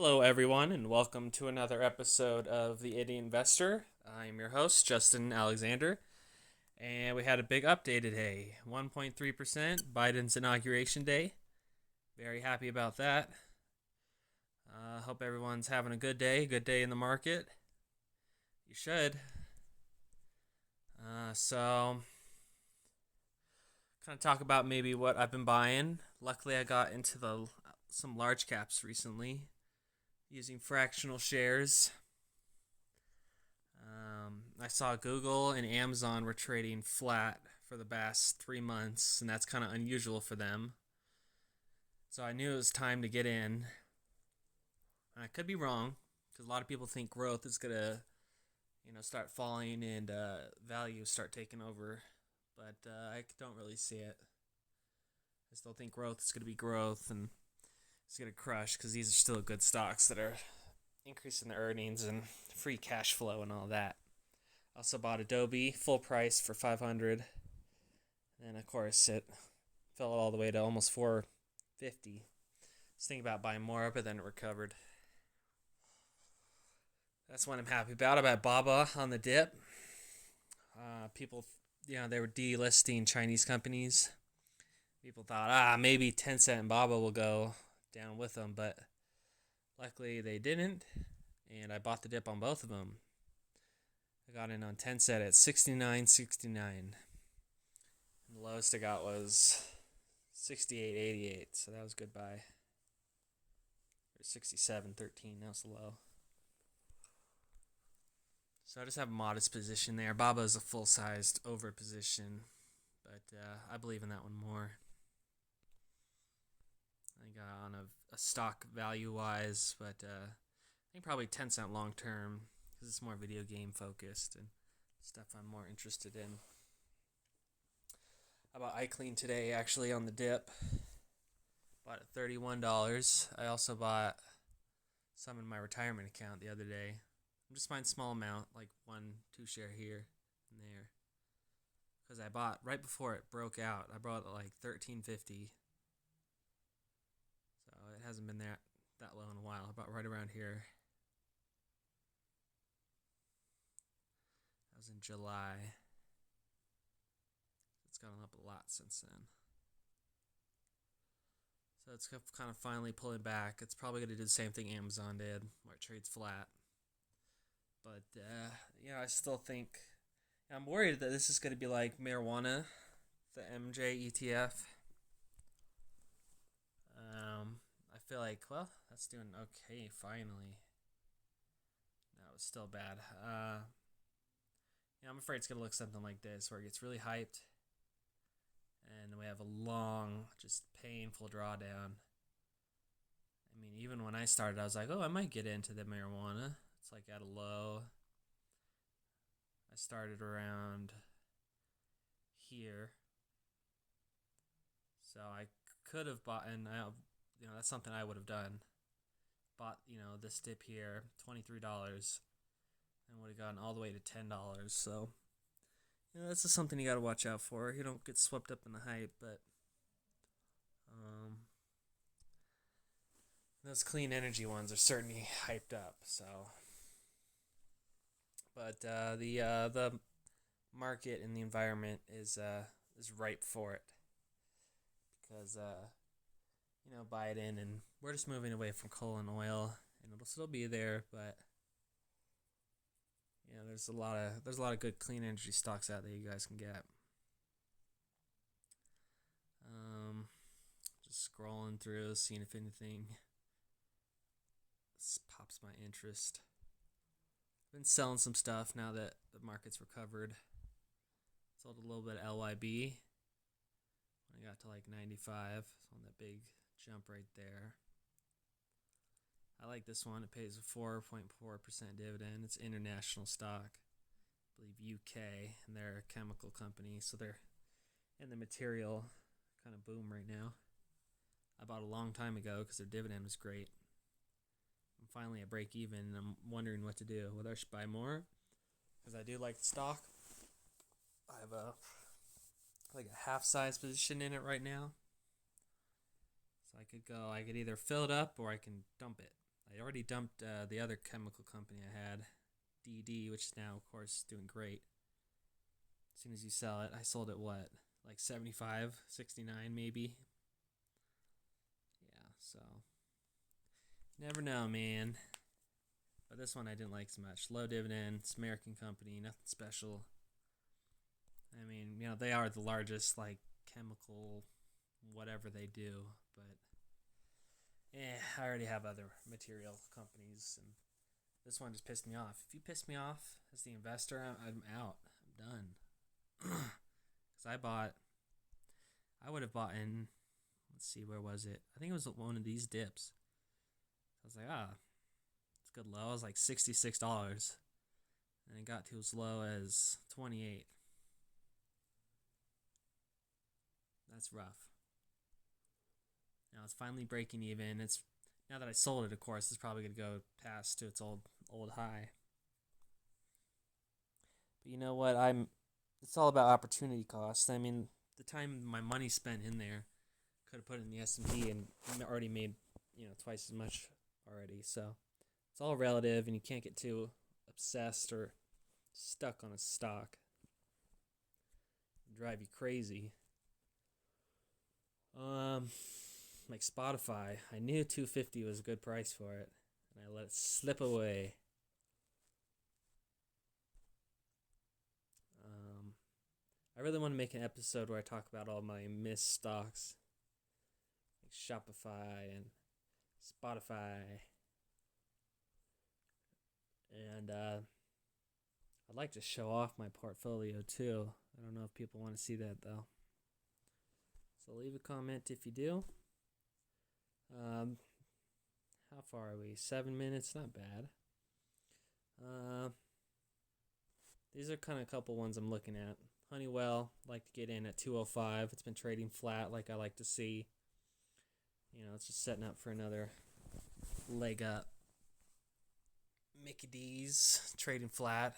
Hello, everyone, and welcome to another episode of The Idiot Investor. I'm your host, Justin Alexander, and we had a big update today 1.3%, Biden's inauguration day. Very happy about that. Hope everyone's having a good day in the market. You should. So, kind of talk about maybe what I've been buying. Luckily, I got into some large caps recently using fractional shares. I saw Google and Amazon were trading flat for the past 3 months, and that's kind of unusual for them. So I knew it was time to get in. I could be wrong, because a lot of people think growth is gonna, start falling and value start taking over, but I don't really see it. I still think growth is gonna be growth, and it's gonna crush because these are still good stocks that are increasing their earnings and free cash flow and all that. Also bought Adobe full price for 500, and of course it fell all the way to almost 450. I was thinking about buying more, but then it recovered. That's what I'm happy about. I bought Baba on the dip. People, they were delisting Chinese companies. People thought, maybe Tencent and Baba will go down with them, but luckily they didn't, and I bought the dip on both of them. I got in on Tencent at 69.69. The lowest I got was 68.88, so that was a good buy. Or 67.13, that was the low. So I just have a modest position there. Baba is a full-sized over position, but I believe in that one more. I think on a stock value-wise, but I think probably 10 cent long-term because it's more video game focused and stuff I'm more interested in. I bought iClean today, actually, on the dip. Bought it $31. I also bought some in my retirement account the other day. I'm just buying small amount, like 1-2 share here and there. Because I bought right before it broke out. I bought it like $13.50. So it hasn't been that low in a while. I bought right around here. That was in July. It's gone up a lot since then. So it's kind of finally pulling back. It's probably going to do the same thing Amazon did, where it trades flat. But, I still think... I'm worried that this is going to be like marijuana, the MJ ETF. I feel like, well, that's doing okay, finally. No, it was still bad. I'm afraid it's going to look something like this, where it gets really hyped, and we have a long, just painful drawdown. I mean, even when I started, I was like, I might get into the marijuana. It's like at a low. I started around here. So I could have bought, and that's something I would have done. Bought, this dip here, $23, and would have gotten all the way to $10. So, that's just something you got to watch out for. You don't get swept up in the hype, but those clean energy ones are certainly hyped up. So, but the market and the environment is ripe for it because Biden, and we're just moving away from coal and oil, and it'll still be there, but there's a lot of good clean energy stocks out there you guys can get. Just scrolling through, seeing if anything pops my interest. Been selling some stuff now that the market's recovered. Sold a little bit of LYB when I got to like 95. So on that big jump right there. I like this one. It pays a 4.4% dividend. It's international stock. I believe UK, and they're a chemical company, so they're in the material kind of boom right now. I bought a long time ago because their dividend was great. I'm finally at break even, and I'm wondering what to do. Whether I should buy more, because I do like the stock. I have a half-size position in it right now. So I could either fill it up or I can dump it. I already dumped the other chemical company I had, DD, which is now, of course, doing great. As soon as you sell it, I sold it what, like 75, 69 maybe. Yeah, so never know, man. But this one I didn't like so much. Low dividend, it's American company, nothing special. I mean, they are the largest like chemical whatever they do, but I already have other material companies, and this one just pissed me off. If you piss me off as the investor, I'm out. I'm done. Because I would have bought in, let's see, where was it? I think it was one of these dips. I was like, it's good low. It was like $66. And it got to as low as 28. That's rough. Now it's finally breaking even. It's now that I sold it, of course, it's probably gonna go past to its old high. But you know what? It's all about opportunity cost. I mean, the time my money spent in there, could have put it in the S&P and already made twice as much already. So it's all relative, and you can't get too obsessed or stuck on a stock. It'll drive you crazy. Like Spotify, I knew 250 was a good price for it, and I let it slip away. I really want to make an episode where I talk about all my missed stocks, like Shopify and Spotify, and I'd like to show off my portfolio too. I don't know if people want to see that though. So leave a comment if you do. How far are we? 7 minutes, not bad. These are kind of a couple ones I'm looking at. Honeywell, like to get in at 205. It's been trading flat like I like to see. It's just setting up for another leg up. Mickey D's trading flat.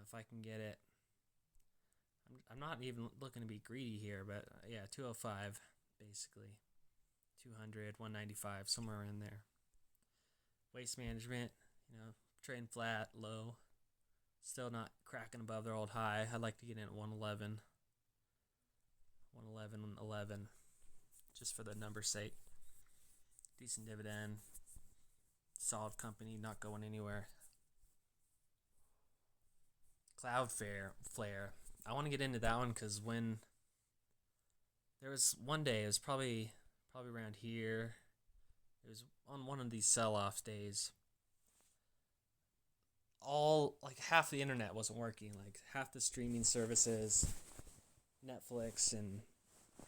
If I can get it. I'm not even looking to be greedy here, but yeah, 205 basically. 200, 195, somewhere in there. Waste management, trading flat, low. Still not cracking above their old high. I'd like to get in at 111. 111, just for the number's sake. Decent dividend. Solid company, not going anywhere. Cloudflare. I want to get into that one because when there was one day, it was probably around here. It was on one of these sell-off days. Like half the internet wasn't working. Like half the streaming services, Netflix and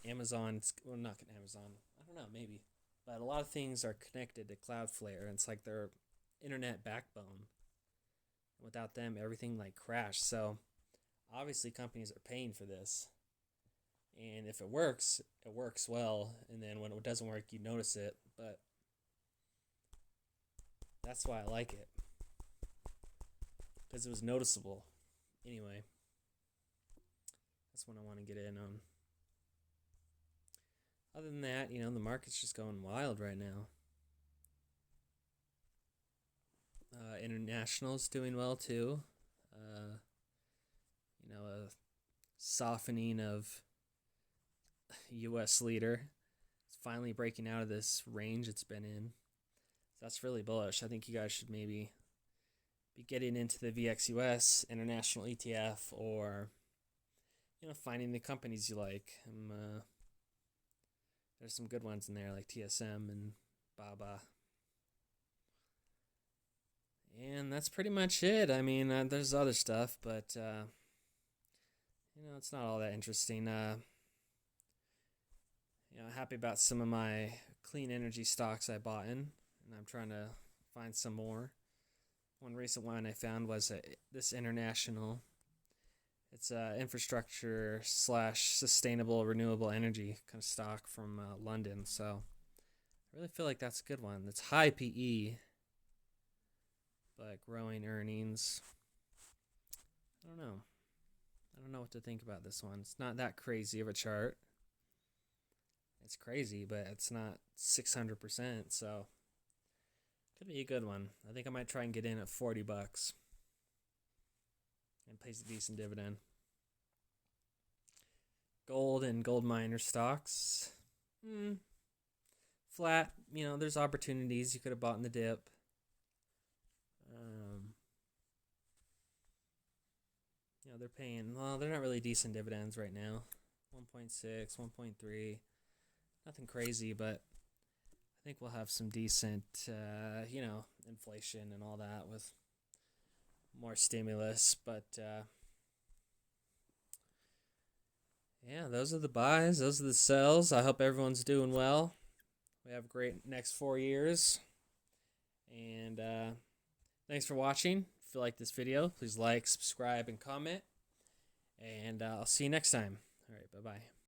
Amazon. Well, not Amazon. I don't know, maybe. But a lot of things are connected to Cloudflare, and it's like their internet backbone. Without them, everything like crashed. So obviously companies are paying for this. And if it works well. And then when it doesn't work, you notice it. But that's why I like it. Because it was noticeable. Anyway, that's what I want to get in on. Other than that, the market's just going wild right now. International's doing well too. A softening of U.S. leader. It's finally breaking out of this range it's been in. So that's really bullish. I think you guys should maybe be getting into the VXUS international ETF, or finding the companies you like. There's some good ones in there like TSM and Baba. And that's pretty much it. I mean, there's other stuff, but it's not all that interesting. Happy about some of my clean energy stocks I bought in, and I'm trying to find some more. One recent one I found was this international. It's infrastructure / sustainable renewable energy kind of stock from London. So I really feel like that's a good one. It's high PE, but growing earnings. I don't know what to think about this one. It's not that crazy of a chart. It's crazy, but it's not 600%. So Could be a good one. I think I might try and get in at $40 and pays a decent dividend. Gold and gold miner stocks. Flat. There's opportunities you could have bought in the dip. They're paying, well, they're not really decent dividends right now. 1.6, 1.3. Nothing crazy, but I think we'll have some decent, inflation and all that with more stimulus. But, yeah, those are the buys. Those are the sells. I hope everyone's doing well. We have a great next 4 years. And thanks for watching. If you like this video, please like, subscribe, and comment. And I'll see you next time. All right, bye-bye.